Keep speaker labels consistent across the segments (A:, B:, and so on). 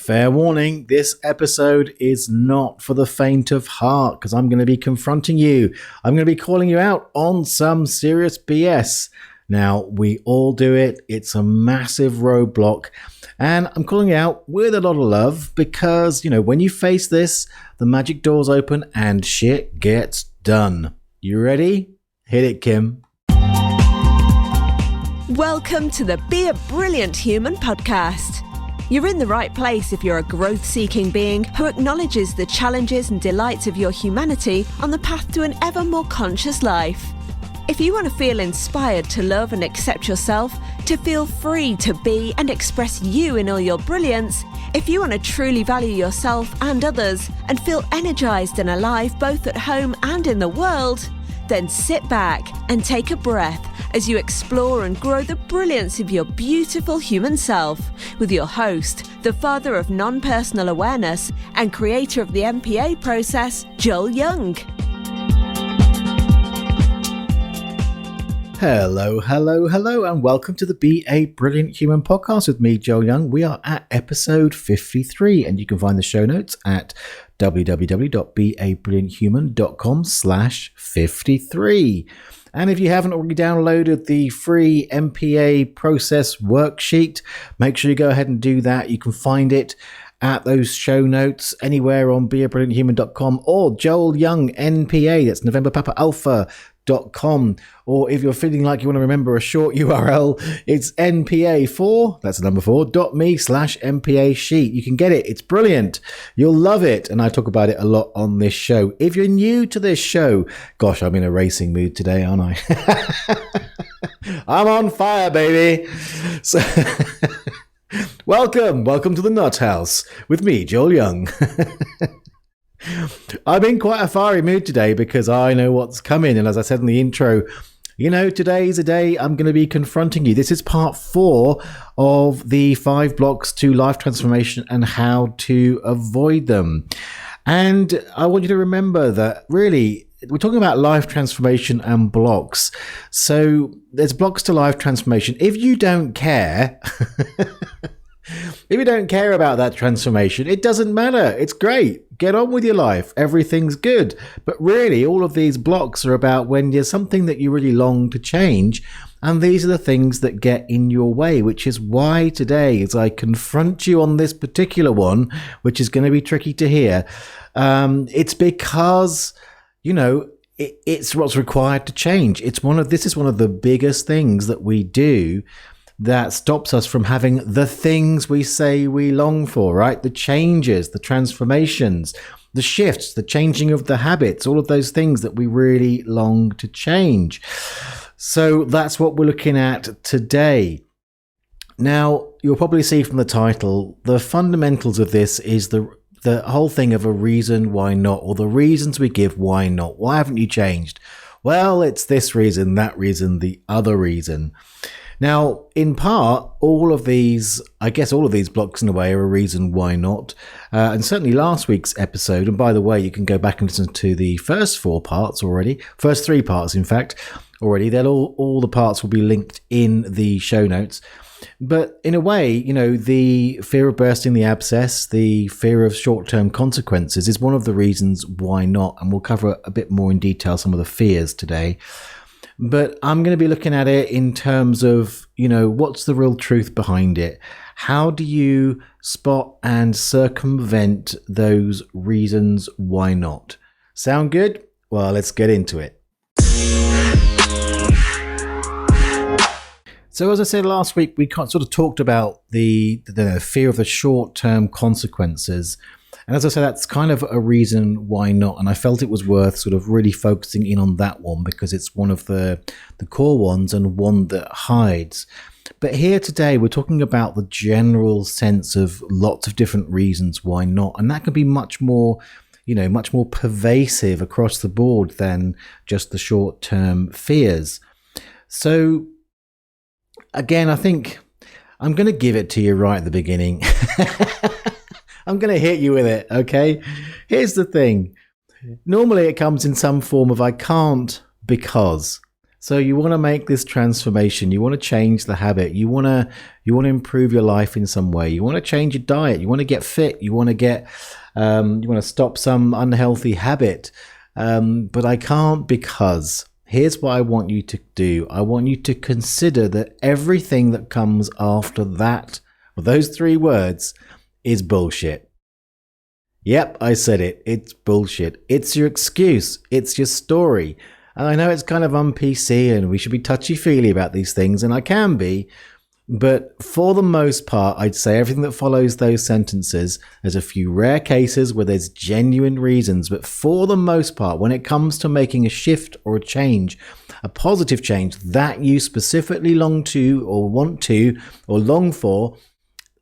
A: Fair warning, this episode is not for the faint of heart because I'm going to be confronting you. I'm going to be calling you out on some serious BS. Now, we all do it. It's a massive roadblock. And I'm calling you out with a lot of love because, when you face this, the magic doors open and shit gets done. You ready? Hit it, Kim.
B: Welcome to the Be a Brilliant Human podcast. You're in the right place if you're a growth-seeking being who acknowledges the challenges and delights of your humanity on the path to an ever more conscious life. If you want to feel inspired to love and accept yourself, to feel free to be and express you in all your brilliance, if you want to truly value yourself and others and feel energized and alive both at home and in the world, then sit back and take a breath as you explore and grow the brilliance of your beautiful human self with your host, the father of non-personal awareness and creator of the NPA process, Joel Young.
A: Hello, and welcome to the Be a Brilliant Human podcast with me, Joel Young. We are at episode 53, and you can find the show notes at www.beabrillianthuman.com/53. And if you haven't already downloaded the free NPA process worksheet, make sure you go ahead and do that. You can find it at those show notes anywhere on beabrillianthuman.com or Joel Young NPA, that's November Papa Alpha.com. Or if you're feeling like you want to remember a short URL, it's npa4, that's the number 4.me/NPA sheet. You can get it. It's brilliant. You'll love it. And I talk about it a lot on this show. If you're new to this show, gosh, I'm in a racing mood today, aren't I? I'm on fire, baby. So welcome to the Nut House with me, Joel Young. I'm in quite a fiery mood today because I know what's coming. And as I said in the intro, today's a day I'm going to be confronting you. This is part 4 of the 5 blocks to life transformation and how to avoid them. And I want you to remember that really, we're talking about life transformation and blocks. So there's blocks to life transformation. If you don't care, if you don't care about that transformation, it doesn't matter. It's great. Get on with your life. Everything's good. But really, all of these blocks are about when there's something that you really long to change. And these are the things that get in your way, which is why today, as I confront you on this particular one, which is going to be tricky to hear, it's because, it's what's required to change. This is one of the biggest things that we do that stops us from having the things we say we long for, right? The changes, the transformations, the shifts, the changing of the habits, all of those things that we really long to change. So that's what we're looking at today. Now, you'll probably see from the title, the fundamentals of this is the whole thing of a reason why not, or the reasons we give why not. Why haven't you changed? Well, it's this reason, that reason, the other reason. Now, in part, all of these blocks in a way are a reason why not. And certainly last week's episode, and by the way, you can go back and listen to the first 3 parts, in fact, already. All the parts will be linked in the show notes. But in a way, the fear of bursting the abscess, the fear of short-term consequences is one of the reasons why not. And we'll cover a bit more in detail some of the fears today. But I'm going to be looking at it in terms of, what's the real truth behind it? How do you spot and circumvent those reasons why not? Sound good? Well, let's get into it. So as I said last week, we sort of talked about the fear of the short-term consequences. And as I said, that's kind of a reason why not. And I felt it was worth sort of really focusing in on that one because it's one of the core ones and one that hides. But here today, we're talking about the general sense of lots of different reasons why not. And that can be much more pervasive across the board than just the short-term fears. So again, I think I'm going to give it to you right at the beginning. I'm going to hit you with it, okay? Here's the thing. Normally it comes in some form of I can't because. So you want to make this transformation. You want to change the habit. You want to improve your life in some way. You want to change your diet. You want to get fit. You want to stop some unhealthy habit. But I can't, because here's what I want you to do. I want you to consider that everything that comes after that, or those 3 words, is bullshit. Yep, I said it. It's bullshit. It's your excuse. It's your story. And I know it's kind of un-PC and we should be touchy-feely about these things, and I can be. But for the most part, I'd say everything that follows those sentences, there's a few rare cases where there's genuine reasons. But for the most part, when it comes to making a shift or a change, a positive change that you specifically long to or want to or long for,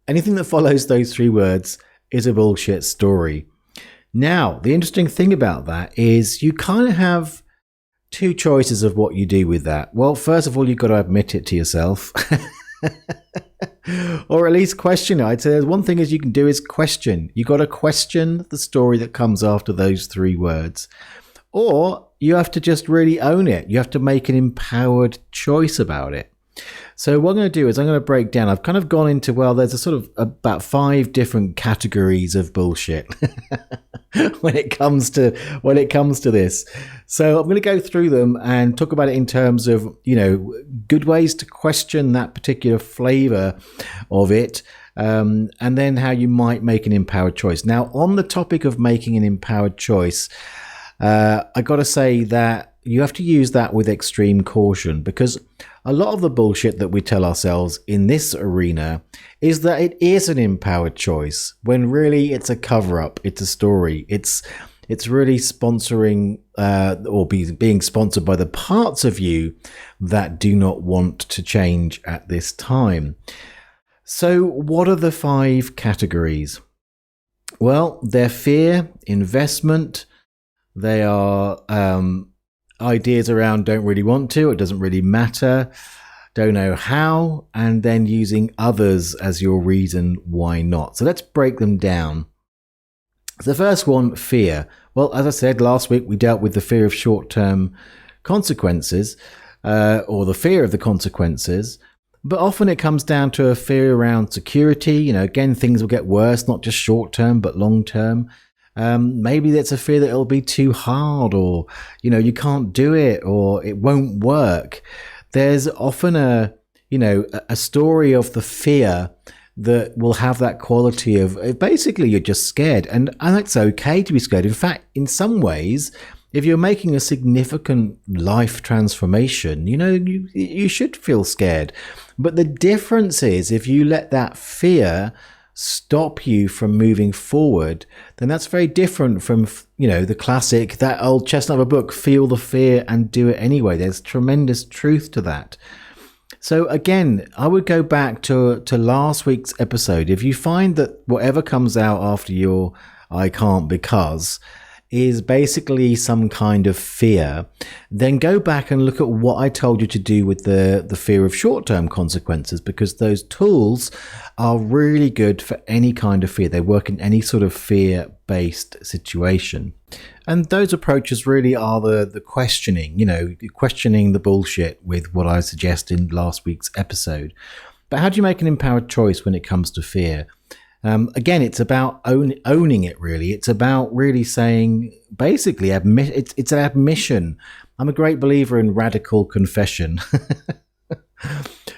A: anything that follows those 3 words is a bullshit story. Now, the interesting thing about that is you kind of have 2 choices of what you do with that. Well, first of all, you've got to admit it to yourself. Or at least question it. I'd say there's one thing is you can do is question. You got to question the story that comes after those 3 words. Or you have to just really own it. You have to make an empowered choice about it. So what I'm going to do is I'm going to break down. I've kind of gone into, well, there's a sort of about 5 different categories of bullshit when it comes to this. So I'm going to go through them and talk about it in terms of, good ways to question that particular flavor of it, and then how you might make an empowered choice. Now, on the topic of making an empowered choice, I got to say that you have to use that with extreme caution, because a lot of the bullshit that we tell ourselves in this arena is that it is an empowered choice, when really it's a cover-up, it's a story, it's really sponsoring or being sponsored by the parts of you that do not want to change at this time. So what are the 5 categories? Well, they're fear, investment, they are ideas around don't really want to, it doesn't really matter, don't know how, and then using others as your reason why not. So let's break them down. The first one, fear. Well, as I said last week, we dealt with the fear of short-term consequences, or the fear of the consequences. But often it comes down to a fear around security. Again, things will get worse, not just short-term, but long-term. Maybe that's a fear that it'll be too hard, or, you can't do it, or it won't work. There's often a story of the fear that will have that quality of basically you're just scared. And it's okay to be scared. In fact, in some ways, if you're making a significant life transformation, you should feel scared. But the difference is, if you let that fear stop you from moving forward, then that's very different from, the classic, that old chestnut of a book, feel the fear and do it anyway. There's tremendous truth to that. So again, I would go back to last week's episode. If you find that whatever comes out after your I can't because is basically some kind of fear, then go back and look at what I told you to do with the fear of short-term consequences, because those tools are really good for any kind of fear. They work in any sort of fear-based situation. And those approaches really are the questioning, questioning the bullshit with what I suggested in last week's episode. But how do you make an empowered choice when it comes to fear? Again, it's about owning it, really. It's about really saying, basically, it's an admission. I'm a great believer in radical confession.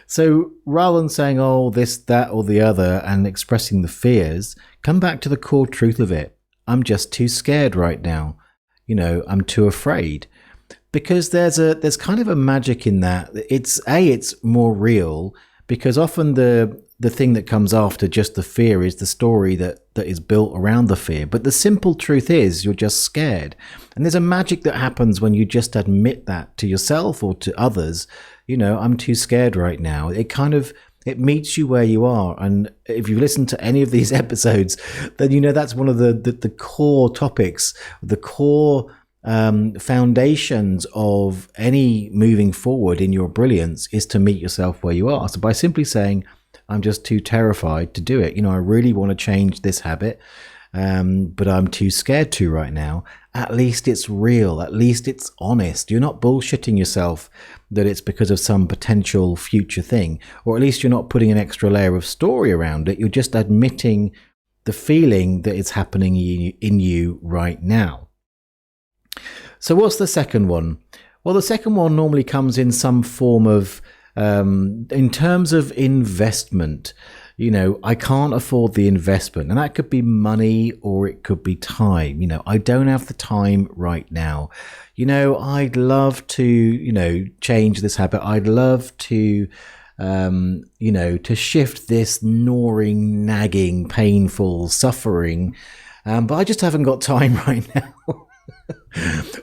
A: So rather than saying, oh, this, that, or the other, and expressing the fears, come back to the core truth of it. I'm just too scared right now. I'm too afraid. Because there's kind of a magic in that. It's more real, because often the thing that comes after just the fear is the story that is built around the fear. But the simple truth is you're just scared. And there's a magic that happens when you just admit that to yourself or to others. I'm too scared right now. It meets you where you are. And if you listen to any of these episodes, then that's one of the core topics, the core foundations of any moving forward in your brilliance is to meet yourself where you are. So by simply saying, I'm just too terrified to do it. I really want to change this habit. but I'm too scared to right now. At least it's real. At least it's honest. You're not bullshitting yourself that it's because of some potential future thing, or at least you're not putting an extra layer of story around it. You're just admitting the feeling that it's happening in you right now. So what's the second one? Well, the second one normally comes in some form of, in terms of investment. I can't afford the investment, and that could be money or it could be time. I don't have the time right now. I'd love to, change this habit. I'd love to, to shift this gnawing, nagging, painful suffering, but I just haven't got time right now.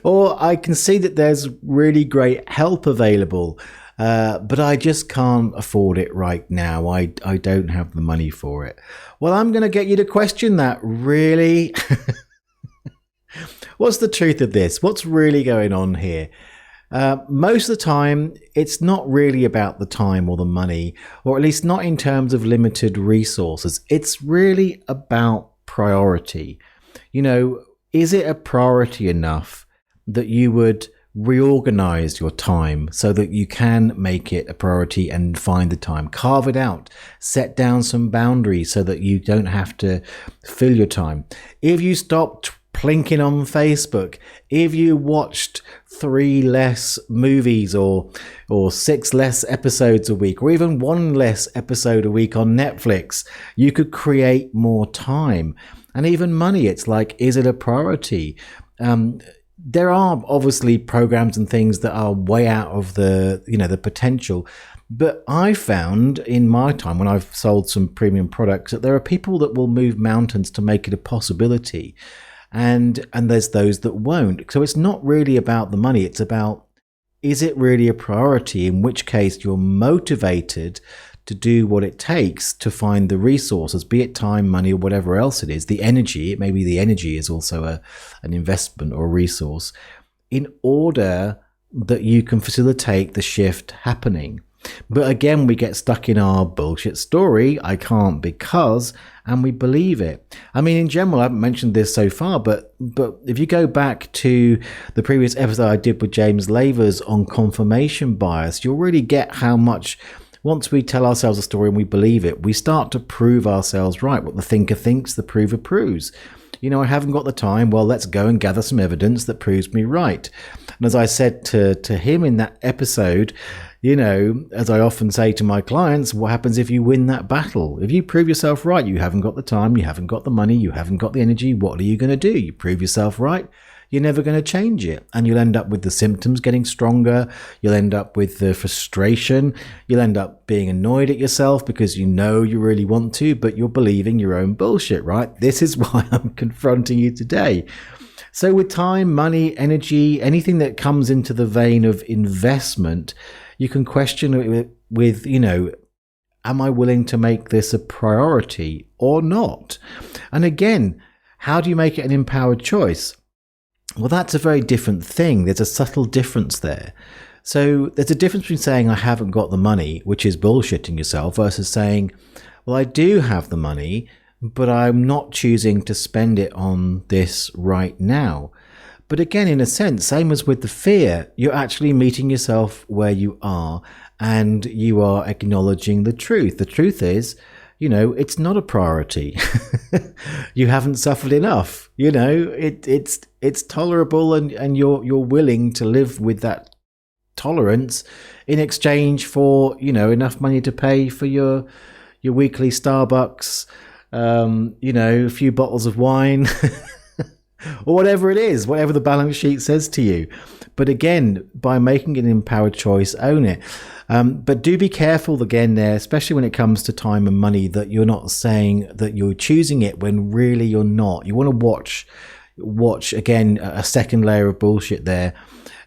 A: Or I can see that there's really great help available, but I just can't afford it right now. I don't have the money for it. Well, I'm going to get you to question that. Really? What's the truth of this? What's really going on here? Most of the time, it's not really about the time or the money, or at least not in terms of limited resources. It's really about priority. Is it a priority enough that you would reorganize your time so that you can make it a priority and find the time? Carve it out. Set down some boundaries so that you don't have to fill your time. If you stopped plinking on Facebook, if you watched 3 less movies or 6 less episodes a week, or even 1 less episode a week on Netflix, you could create more time. And even money, it's like, is it a priority? There are obviously programs and things that are way out of the potential. But I found in my time when I've sold some premium products that there are people that will move mountains to make it a possibility. And there's those that won't. So it's not really about the money. It's about, is it really a priority? In which case you're motivated to do what it takes to find the resources, be it time, money, or whatever else it is, the energy. Maybe the energy is also an investment or a resource, in order that you can facilitate the shift happening. But again, we get stuck in our bullshit story, I can't because, and we believe it. I mean, in general, I haven't mentioned this so far, but if you go back to the previous episode I did with James Lavers on confirmation bias, you'll really get how much, once we tell ourselves a story and we believe it, we start to prove ourselves right. What the thinker thinks, the prover proves. I haven't got the time. Well, let's go and gather some evidence that proves me right. And as I said to him in that episode, as I often say to my clients, what happens if you win that battle? If you prove yourself right, you haven't got the time, you haven't got the money, you haven't got the energy, what are you going to do? You prove yourself right, you're never going to change it. And you'll end up with the symptoms getting stronger. You'll end up with the frustration. You'll end up being annoyed at yourself because you really want to, but you're believing your own bullshit, right? This is why I'm confronting you today. So with time, money, energy, anything that comes into the vein of investment, you can question it with, am I willing to make this a priority or not? And again, how do you make it an empowered choice? Well, that's a very different thing. There's a subtle difference there. So there's a difference between saying I haven't got the money, which is bullshitting yourself, versus saying, well, I do have the money, but I'm not choosing to spend it on this right now. But again, in a sense, same as with the fear, you're actually meeting yourself where you are and you are acknowledging the truth. The truth is, it's not a priority. You haven't suffered enough. It's tolerable, and you're willing to live with that tolerance in exchange for, enough money to pay for your weekly Starbucks, a few bottles of wine, or whatever it is, whatever the balance sheet says to you. But again, by making an empowered choice, own it. But do be careful again there, especially when it comes to time and money, that you're not saying that you're choosing it when really you're not. You want to watch again, a second layer of bullshit there.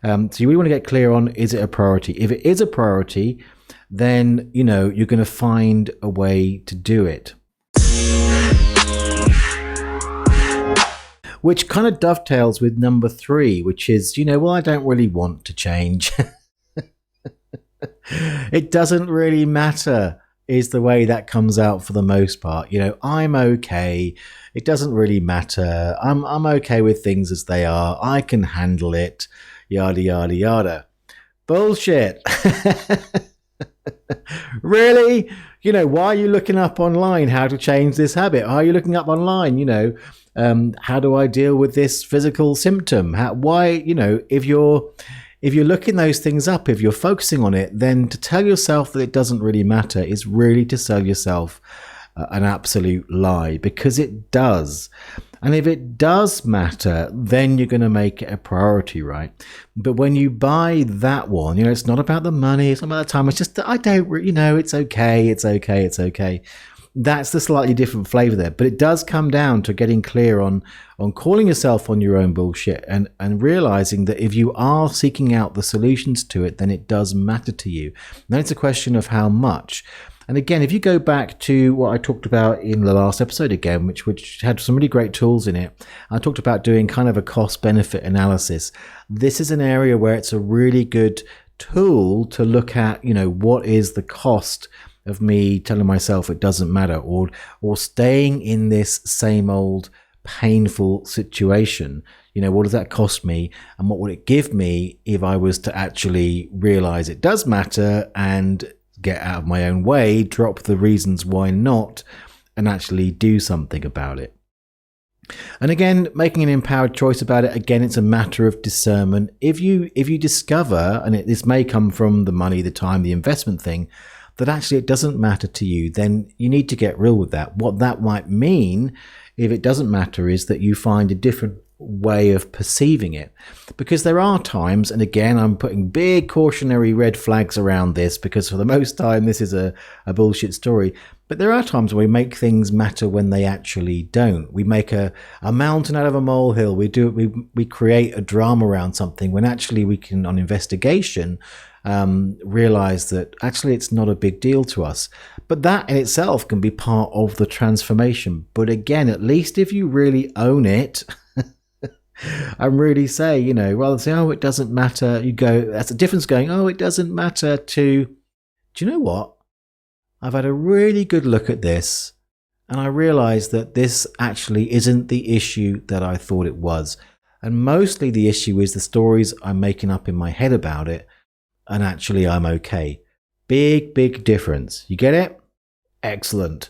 A: So you really want to get clear on, is it a priority? If it is a priority, then, you're going to find a way to do it. Which kind of dovetails with number 3, which is, well, I don't really want to change. It doesn't really matter is the way that comes out for the most part. I'm okay. It doesn't really matter. I'm okay with things as they are. I can handle it. Yada, yada, yada. Bullshit. Really? Why are you looking up online how to change this habit? Why are you looking up online, how do I deal with this physical symptom? If you're looking those things up, if you're focusing on it, then to tell yourself that it doesn't really matter is really to sell yourself an absolute lie, because it does. And if it does matter, then you're going to make it a priority, right? But when you buy that one, it's not about the money, it's not about the time, it's just that I don't, it's okay. That's the slightly different flavor there. But it does come down to getting clear on calling yourself on your own bullshit and realizing that if you are seeking out the solutions to it, then it does matter to you. Then it's a question of how much. And again, if you go back to what I talked about in the last episode again, which had some really great tools in it, I talked about doing kind of a cost-benefit analysis. This is an area where it's a really good tool to look at, what is the cost of me telling myself it doesn't matter, or staying in this same old painful situation. What does that cost me, and what would it give me if I was to actually realize it does matter and get out of my own way, drop the reasons why not, and actually do something about it. And again, making an empowered choice about it, again, it's a matter of discernment. If you discover, and this may come from the money, the time, the investment thing, that actually it doesn't matter to you, then you need to get real with that. What that might mean, if it doesn't matter, is that you find a different way of perceiving it. Because there are times, and again, I'm putting big cautionary red flags around this, because for the most time this is a bullshit story, but there are times where we make things matter when they actually don't. We make a mountain out of a molehill. We create a drama around something when actually we can, on investigation, realize that actually it's not a big deal to us. But that in itself can be part of the transformation. But again, at least if you really own it and really say, rather than say, oh, it doesn't matter, you go, that's the difference going, oh, it doesn't matter, to, do you know what? I've had a really good look at this, and I realized that this actually isn't the issue that I thought it was. And mostly the issue is the stories I'm making up in my head about it, and actually I'm okay. Big, big difference. You get it? Excellent.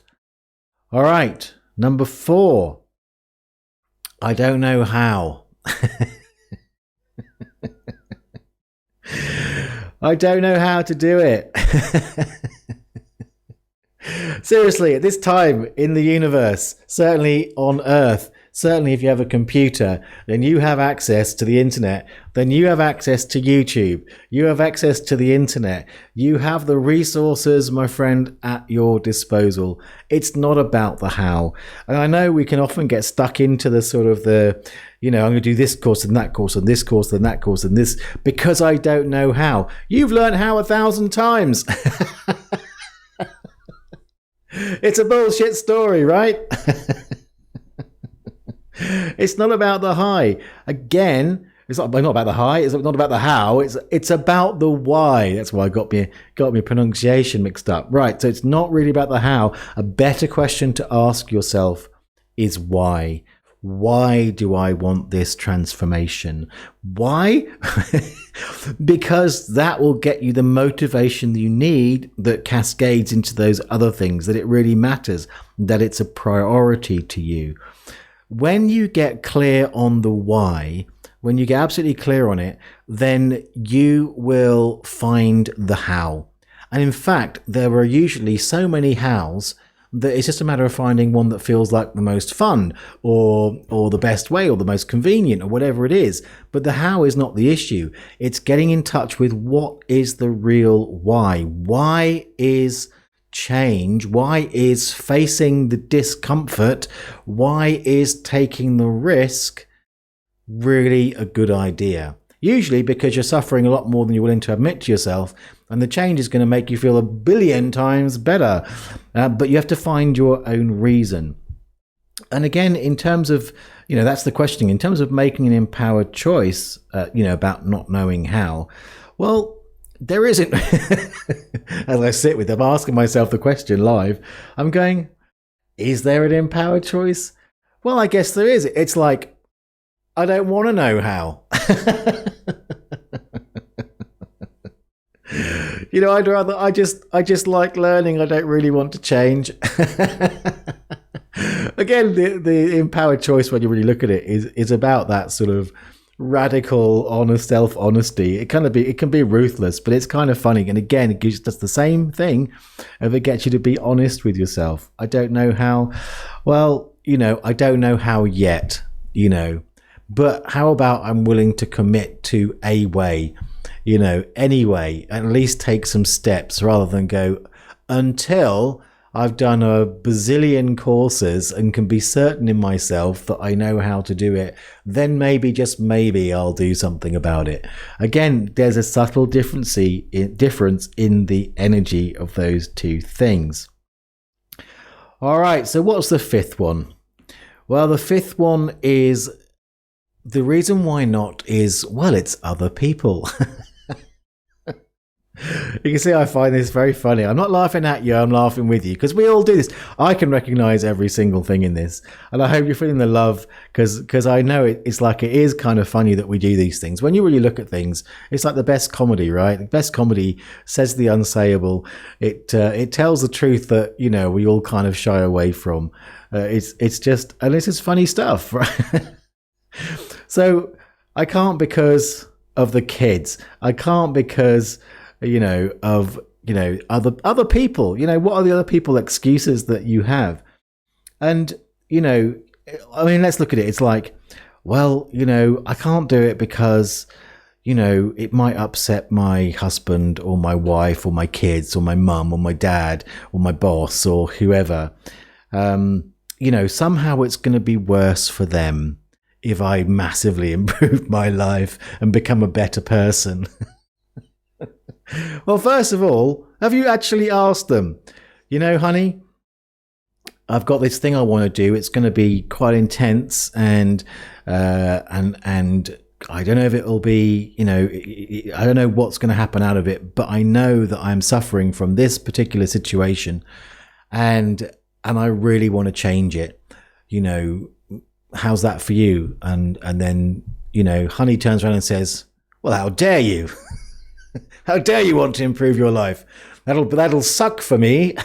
A: All right. Number 4. I don't know how. I don't know how to do it. Seriously, at this time in the universe, certainly on Earth, certainly if you have a computer, then you have access to the internet, then you have access to YouTube, you have access to the internet, you have the resources, my friend, at your disposal. It's not about the how. And I know we can often get stuck into the sort of I'm going to do this course and that course and this course and that course and this, because I don't know how. You've learned how 1,000 times. It's a bullshit story, right? It's not about the high. Again, it's not about the high. It's not about the how. It's about the why. That's why I got my pronunciation mixed up. Right. So it's not really about the how. A better question to ask yourself is why. Why do I want this transformation? Why? Because that will get you the motivation you need that cascades into those other things, that it really matters, that it's a priority to you. When you get clear on the why, when you get absolutely clear on it, then you will find the how. And in fact, there are usually so many hows that it's just a matter of finding one that feels like the most fun or the best way or the most convenient or whatever it is. But the how is not the issue. It's getting in touch with what is the real why. Why is change? Why is facing the discomfort? Why is taking the risk really a good idea? Usually because you're suffering a lot more than you're willing to admit to yourself, and the change is going to make you feel 1,000,000,000 times better. But you have to find your own reason. And again, in terms of, that's the questioning. In terms of making an empowered choice, about not knowing how, well, there isn't. As I sit with them, asking myself the question live, I'm going, is there an empowered choice? Well, I guess there is. It's like, I don't want to know how. I'd rather, I just like learning. I don't really want to change. Again, the empowered choice, when you really look at it, is about that sort of radical, honest self-honesty. It can be ruthless, but it's kind of funny. And again, it does the same thing if it gets you to be honest with yourself. I don't know how. Well, I don't know how yet, but how about I'm willing to commit to a way, anyway, and at least take some steps rather than go until I've done a bazillion courses and can be certain in myself that I know how to do it. Then maybe, just maybe, I'll do something about it. Again, there's a subtle difference in the energy of those two things. All right, so what's the fifth one? Well, the fifth one is the reason why not is, well, it's other people. You can see I find this very funny. I'm not laughing at you, I'm laughing with you, because we all do this. I can recognize every single thing in this, and I hope you're feeling the love, because I know it's like, it is kind of funny that we do these things. When you really look at things, it's like the best comedy, right? The best comedy says the unsayable. It tells the truth that we all kind of shy away from. It's just, and it's just funny stuff, right? So I can't because of the kids. I can't because of other people. What are the other people excuses that you have? And let's look at it. It's like, well, I can't do it because it might upset my husband or my wife or my kids or my mum or my dad or my boss or whoever. Somehow it's going to be worse for them if I massively improve my life and become a better person. Well, first of all, have you actually asked them, honey, I've got this thing I want to do. It's going to be quite intense, and I don't know if it'll be, I don't know what's going to happen out of it, but I know that I'm suffering from this particular situation, and I really want to change it. How's that for you? And then, honey turns around and says, well, how dare you? How dare you want to improve your life? That'll suck for me.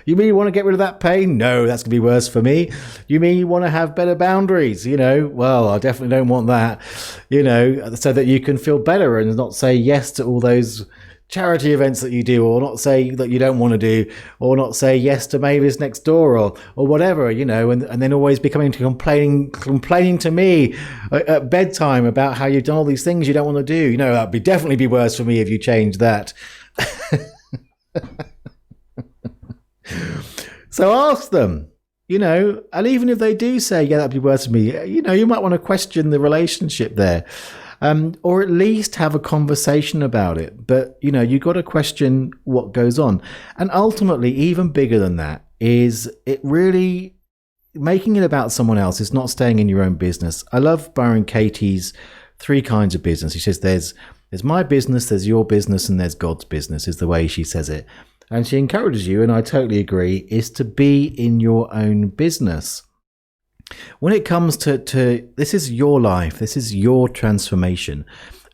A: You mean you want to get rid of that pain? No, that's going to be worse for me. You mean you want to have better boundaries? Well, I definitely don't want that, so that you can feel better and not say yes to all those charity events that you do, or not say that you don't want to do, or not say yes to Mavis next door, or whatever, and then always be coming to complaining to me at bedtime about how you've done all these things you don't want to do. That'd definitely be worse for me if you changed that. So ask them, and even if they do say, yeah, that'd be worse for me, you might want to question the relationship there. Or at least have a conversation about it. But, you got to question what goes on. And ultimately, even bigger than that, is it really making it about someone else is not staying in your own business. I love Byron Katie's 3 kinds of business. He says there's my business, there's your business, and there's God's business, is the way she says it. And she encourages you, and I totally agree, is to be in your own business. When it comes to this is your life, this is your transformation,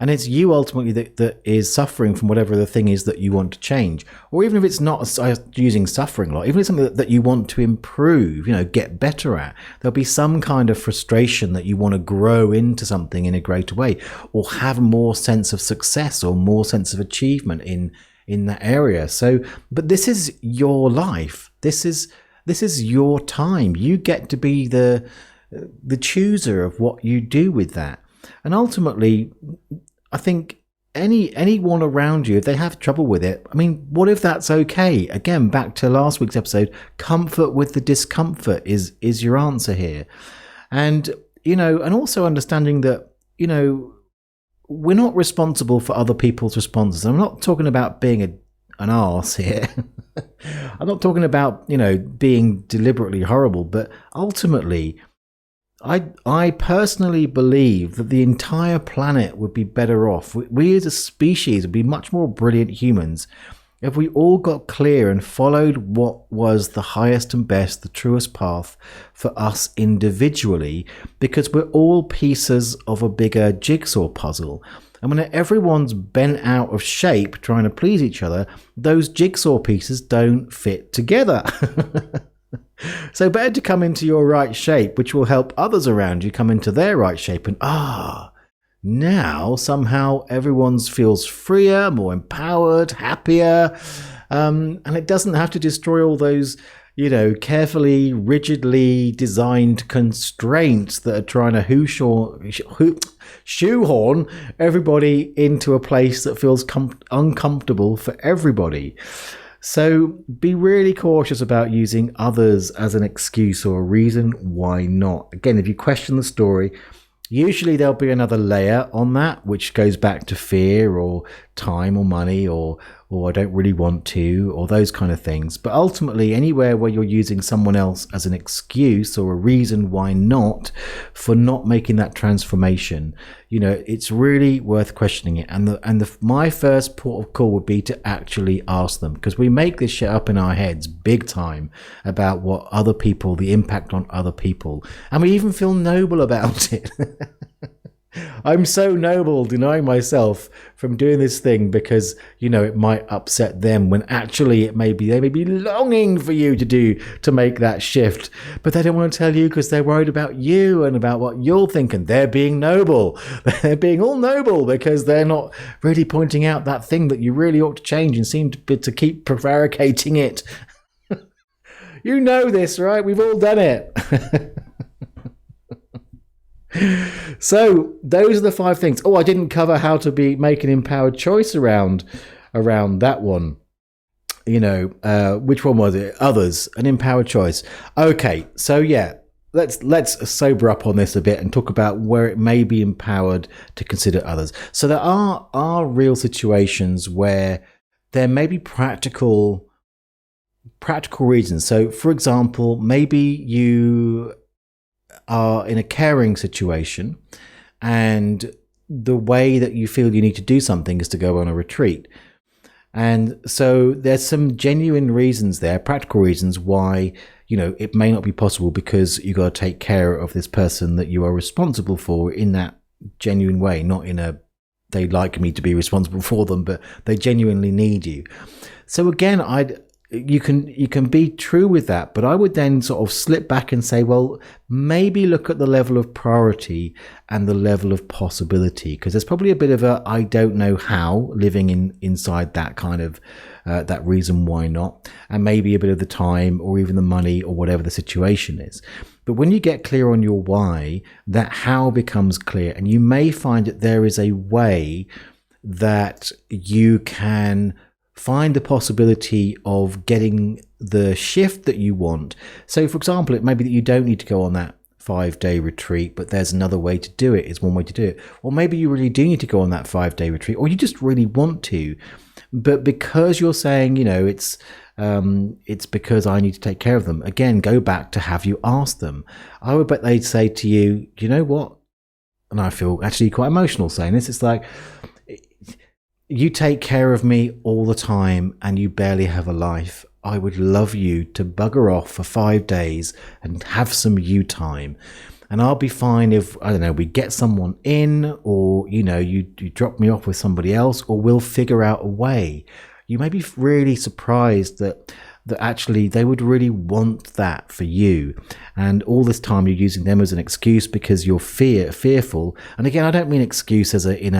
A: and it's you ultimately that is suffering from whatever the thing is that you want to change. Or even if it's not using suffering a lot, even if it's something that you want to improve, get better at, there'll be some kind of frustration that you want to grow into something in a greater way, or have more sense of success or more sense of achievement in that area. So, but this is your life. This is your time. You get to be the chooser of what you do with that. And ultimately, I think anyone around you, if they have trouble with it, what if that's okay? Again, back to last week's episode, comfort with the discomfort is your answer here. And, and also understanding that, we're not responsible for other people's responses. I'm not talking about being an arse here. I'm not talking about, being deliberately horrible, but ultimately, I personally believe that the entire planet would be better off. We as a species would be much more brilliant humans if we all got clear and followed what was the highest and best, the truest path for us individually, because we're all pieces of a bigger jigsaw puzzle. And when everyone's bent out of shape trying to please each other, those jigsaw pieces don't fit together. So better to come into your right shape, which will help others around you come into their right shape. And now somehow everyone feels freer, more empowered, happier. And it doesn't have to destroy all those, carefully, rigidly designed constraints that are trying to shoehorn everybody into a place that feels uncomfortable for everybody. So be really cautious about using others as an excuse or a reason why not. Again, if you question the story, usually there'll be another layer on that, which goes back to fear or time or money or I don't really want to, or those kind of things. But ultimately, anywhere where you're using someone else as an excuse or a reason why not for not making that transformation, it's really worth questioning it. And my first port of call would be to actually ask them, because we make this shit up in our heads big time about what other people, the impact on other people, and we even feel noble about it. I'm so noble denying myself from doing this thing because, it might upset them, when actually they may be longing for you to make that shift. But they don't want to tell you because they're worried about you and about what you'll think. And they're being noble. They're being all noble because they're not really pointing out that thing that you really ought to change and seem to keep prevaricating it. You know this, right? We've all done it. So those are the 5 things. I didn't cover how to make an empowered choice around that one. Which one was it? Others, an empowered choice. Okay, so yeah, let's sober up on this a bit and talk about where it may be empowered to consider others. So there are real situations where there may be practical reasons. So for example, maybe you are in a caring situation and the way that you feel you need to do something is to go on a retreat. And so there's some genuine reasons there, practical reasons why, it may not be possible because you got to take care of this person that you are responsible for in that genuine way, not in a, they like me to be responsible for them, but they genuinely need you. So again, you can be true with that, but I would then sort of slip back and say, well, maybe look at the level of priority and the level of possibility, because there's probably a bit of a I don't know how living inside that kind of that reason why not, and maybe a bit of the time or even the money or whatever the situation is. But when you get clear on your why, that how becomes clear, and you may find that there is a way that you can find the possibility of getting the shift that you want. So for example, it may be that you don't need to go on that 5-day retreat, but there's another way to do it. It's one way to do it. Or maybe you really do need to go on that 5-day retreat, or you just really want to, but because you're saying, it's because I need to take care of them. Again, go back to have you asked them. I would bet they'd say to you, you know what? And I feel actually quite emotional saying this. It's like, you take care of me all the time and you barely have a life. I would love you to bugger off for 5 days and have some you time. And I'll be fine if, I don't know, we get someone in, or, you drop me off with somebody else, or we'll figure out a way. You may be really surprised that actually they would really want that for you. And all this time you're using them as an excuse because you're fearful. And again, I don't mean excuse as in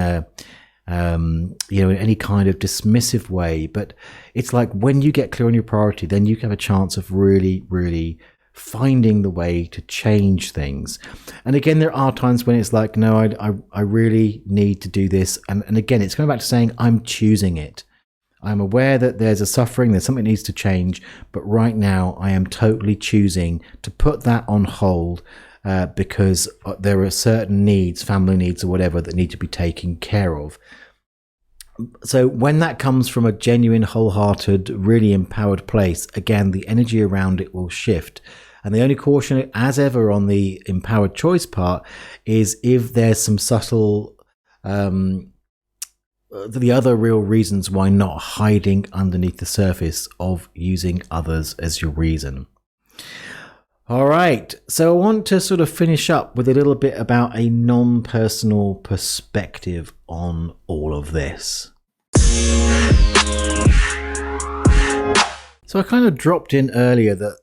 A: any kind of dismissive way, but it's like when you get clear on your priority, then you have a chance of really, really finding the way to change things. And again, there are times when it's like, no, I really need to do this. And again, it's going back to saying, I'm choosing it. I'm aware that there's a suffering, there's something that needs to change, but right now I am totally choosing to put that on hold because there are certain needs, family needs or whatever, that need to be taken care of. So when that comes from a genuine, wholehearted, really empowered place, again, the energy around it will shift. And the only caution, as ever, on the empowered choice part is if there's some subtle, the other real reasons why not hiding underneath the surface of using others as your reason. All right, so I want to sort of finish up with a little bit about a non-personal perspective on all of this. So I kind of dropped in earlier that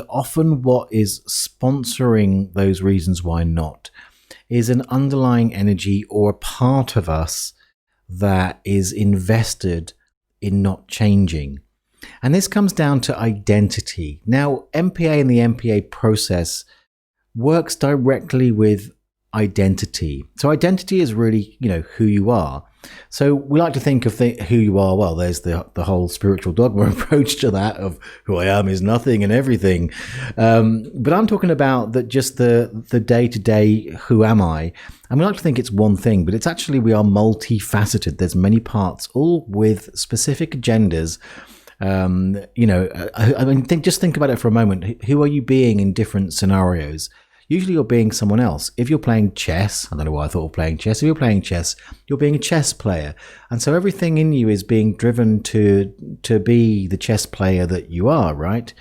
A: often what is sponsoring those reasons why not is an underlying energy or a part of us that is invested in not changing. And this comes down to identity. Now, NPA and the NPA process works directly with identity. So identity is really, who you are. So we like to think of who you are. Well, there's the whole spiritual dogma approach to that of who I am is nothing and everything. But I'm talking about that just the day-to-day, who am I? And we like to think it's one thing, but it's actually, we are multifaceted. There's many parts, all with specific agendas. Just think about it for a moment. Who are you being in different scenarios? Usually you're being someone else. If you're playing chess, I don't know why I thought of playing chess. If you're playing chess, you're being a chess player. And so everything in you is being driven to be the chess player that you are, right?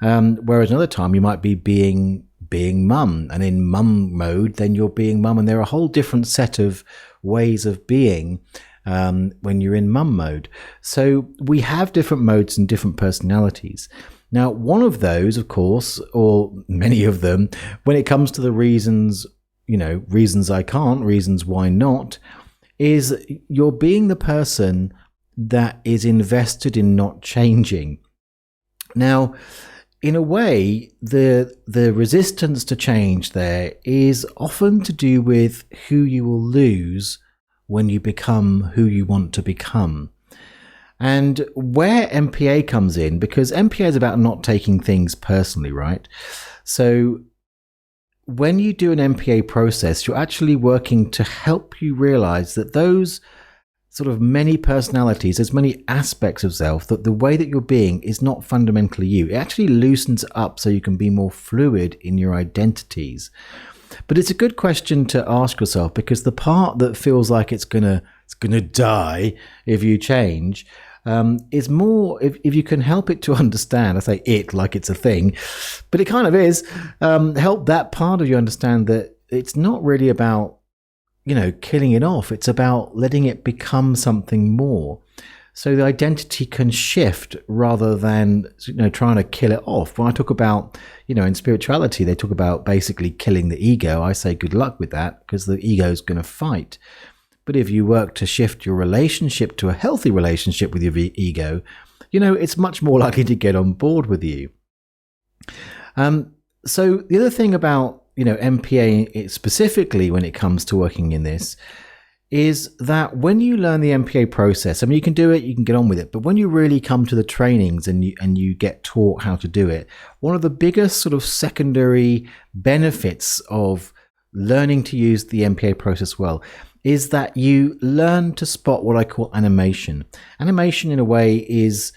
A: Whereas another time you might be being mum. And in mum mode, then you're being mum. And there are a whole different set of ways of being when you're in mum mode. So we have different modes and different personalities. Now, one of those, of course, or many of them, when it comes to the reasons, reasons I can't, reasons why not, is you're being the person that is invested in not changing. Now, in a way, the resistance to change there is often to do with who you will lose when you become who you want to become. And where NPA comes in, because NPA is about not taking things personally, right? So when you do an NPA process, you're actually working to help you realize that those sort of many personalities, there's many aspects of self, that the way that you're being is not fundamentally you. It actually loosens up so you can be more fluid in your identities. But it's a good question to ask yourself, because the part that feels like it's gonna die if you change is more, if you can help it to understand. I say it like it's a thing, but it kind of is. Help that part of you understand that it's not really about killing it off. It's about letting it become something more. So the identity can shift rather than trying to kill it off. When I talk about in spirituality, they talk about basically killing the ego. I say good luck with that, because the ego is going to fight. But if you work to shift your relationship to a healthy relationship with your ego, it's much more likely to get on board with you. So the other thing about NPA specifically when it comes to working in this is that when you learn the NPA process, I mean, you can do it, you can get on with it, but when you really come to the trainings and you get taught how to do it, one of the biggest sort of secondary benefits of learning to use the NPA process well is that you learn to spot what I call animation. Animation, in a way, is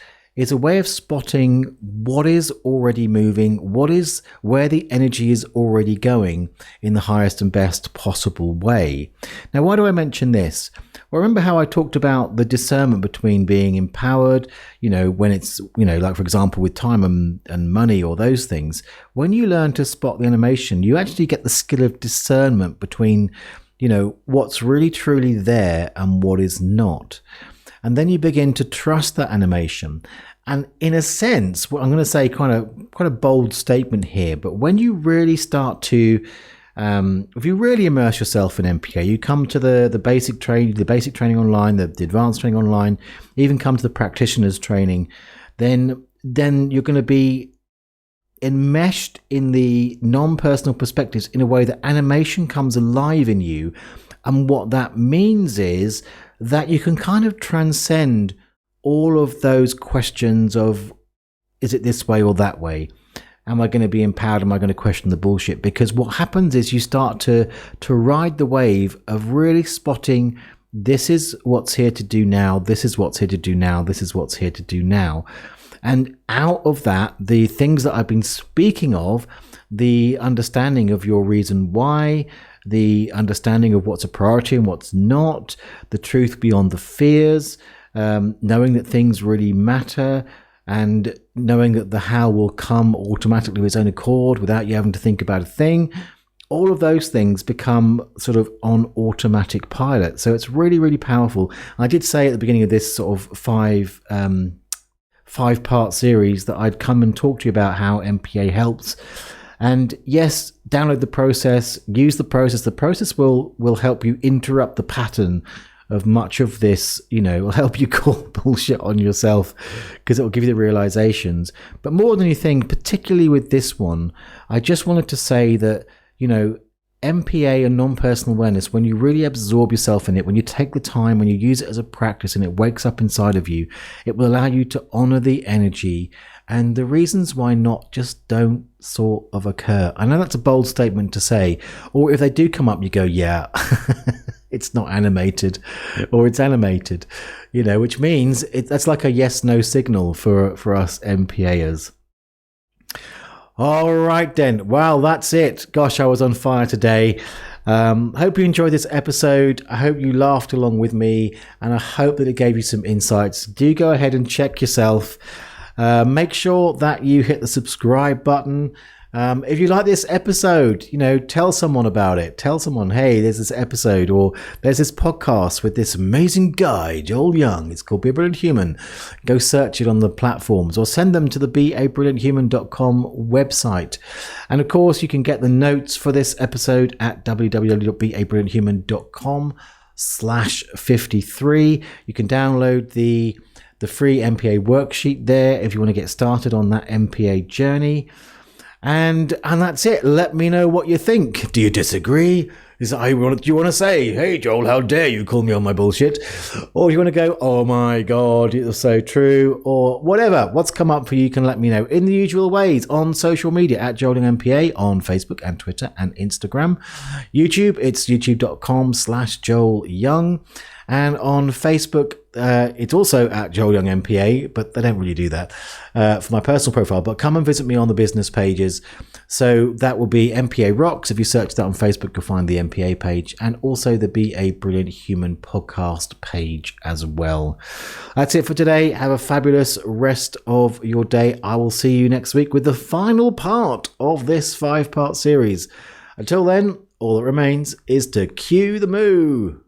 A: a way of spotting what is already moving, where the energy is already going in the highest and best possible way. Now, why do I mention this? Well, remember how I talked about the discernment between being empowered, when it's, like for example, with time and money or those things. When you learn to spot the animation, you actually get the skill of discernment between what's really truly there and what is not. And then you begin to trust that animation. And in a sense, what I'm going to say, quite a bold statement here, but when you really start to, if you really immerse yourself in NPA, you come to the basic training online, the advanced training online, even come to the practitioner's training, then you're going to be enmeshed in the non-personal perspectives in a way that animation comes alive in you. And what that means is that you can kind of transcend all of those questions of, is it this way or that way? Am I going to be empowered? Am I going to question the bullshit? Because what happens is you start to ride the wave of really spotting, this is what's here to do now. This is what's here to do now. This is what's here to do now. And out of that, the things that I've been speaking of, the understanding of your reason why, the understanding of what's a priority and what's not, the truth beyond the fears, knowing that things really matter, and knowing that the how will come automatically of its own accord without you having to think about a thing. All of those things become sort of on automatic pilot. So it's really, really powerful. I did say at the beginning of this sort of five-part series that I'd come and talk to you about how MPA helps. And yes, download the process, use the process. The process will help you interrupt the pattern of much of this, will help you call bullshit on yourself because it will give you the realizations. But more than you think, particularly with this one, I just wanted to say that, MPA and non-personal awareness, when you really absorb yourself in it, when you take the time, when you use it as a practice and it wakes up inside of you, it will allow you to honor the energy, and the reasons why not just don't sort of occur. I know that's a bold statement to say, or if they do come up, you go, yeah, it's not animated, or it's animated, which means that's like a yes-no signal for us MPAers. All right then. Well, that's it. Gosh, I was on fire today. Hope you enjoyed this episode. I hope you laughed along with me, and I hope that it gave you some insights. Do go ahead and check yourself. Make sure that you hit the subscribe button. If you like this episode, tell someone about it. Tell someone, hey, there's this episode, or there's this podcast with this amazing guy, Joel Young. It's called Be a Brilliant Human. Go search it on the platforms, or send them to the beabrillianthuman.com website. And of course, you can get the notes for this episode at www.beabrillianthuman.com/53. You can download the free MPA worksheet there if you want to get started on that MPA journey. And that's it. Let me know what you think. Do you disagree? Do you want to say, hey, Joel, how dare you call me on my bullshit? Or do you want to go, oh my God, it's so true? Or whatever. What's come up for you, you can let me know in the usual ways on social media at Joel Young MPA on Facebook and Twitter and Instagram. YouTube, it's youtube.com/Joel Young. And on Facebook, it's also at Joel Young MPA, but they don't really do that for my personal profile. But come and visit me on the business pages. So that will be MPA Rocks. If you search that on Facebook, you'll find the MPA page, and also the Be a Brilliant Human podcast page as well. That's it for today. Have a fabulous rest of your day. I will see you next week with the final part of this 5-part series. Until then, all that remains is to cue the moo.